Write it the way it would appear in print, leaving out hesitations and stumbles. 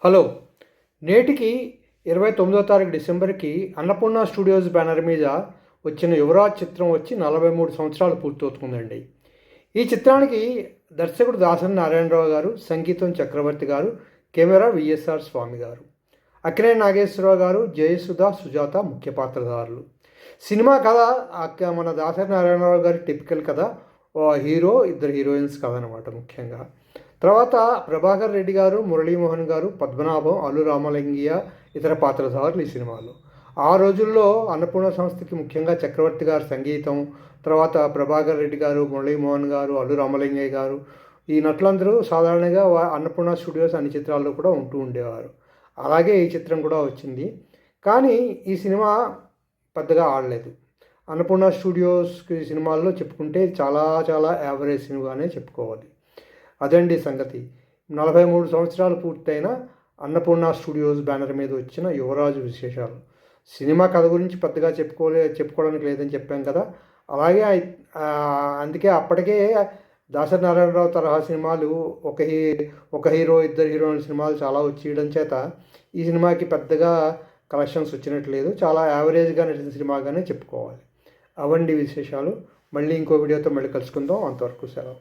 Hello. నేటికి 29వ తారీఖు డిసెంబర్కి Annapurna studios banner మీద వచ్చిన యువరాజ్ చిత్రం వచ్చి 43 సంవత్సరాలు పూర్తవుతుందండి. ఈ చిత్రానికి దర్శకుడు దాసరి నారాయణరావు గారు, సంగీతం చక్రవర్తి గారు, కెమెరా విఎస్ఆర్ స్వామి గారు, అక్కినేని నాగేశ్వరరావు గారు, జయసుధ, సుజాత ముఖ్య పాత్రధారులు. సినిమా కథ మన దాసరి నారాయణరావు గారి టిపికల్ కథ, ఓ హీరో, ఇద్దరు హీరోయిన్స్ కథ అనమాట ముఖ్యంగా. తర్వాత ప్రభాకర్ రెడ్డి గారు, మురళీమోహన్ గారు, పద్మనాభం, అల్లు రామలింగయ్య ఇతర పాత్రధారులు ఈ సినిమాలో. ఆ రోజుల్లో అన్నపూర్ణ సంస్థకి ముఖ్యంగా చక్రవర్తి గారు సంగీతం, తర్వాత ప్రభాకర్ రెడ్డి గారు, మురళీమోహన్ గారు, అల్లు రామలింగయ్య గారు, ఈ నటులందరూ సాధారణంగా అన్నపూర్ణ స్టూడియోస్ అన్ని చిత్రాల్లో కూడా ఉంటూ ఉండేవారు. అలాగే ఈ చిత్రం కూడా వచ్చింది. కానీ ఈ సినిమా పెద్దగా ఆడలేదు. అన్నపూర్ణ స్టూడియోస్కి సినిమాల్లో చెప్పుకుంటే చాలా చాలా యావరేజ్ సినిమానే చెప్పుకోవాలి. అదండి సంగతి. 43 సంవత్సరాలు పూర్తయిన అన్నపూర్ణ స్టూడియోస్ బ్యానర్ మీద వచ్చిన యువరాజు విశేషాలు. సినిమా కథ గురించి పెద్దగా చెప్పుకోవడానికి లేదని చెప్పాం కదా. అలాగే అందుకే అప్పటికే దాసరి నారాయణరావు తరహా సినిమాలు ఒక హీరో, ఇద్దరు హీరోయిన్ సినిమాలు చాలా వచ్చేయడం చేత ఈ సినిమాకి పెద్దగా కలెక్షన్స్ వచ్చినట్లేదు. చాలా యావరేజ్గా నడిచిన సినిమాగానే చెప్పుకోవాలి. అవండి విశేషాలు. మళ్ళీ ఇంకో వీడియోతో మళ్ళీ కలుసుకుందాం. అంతవరకు సెలవు.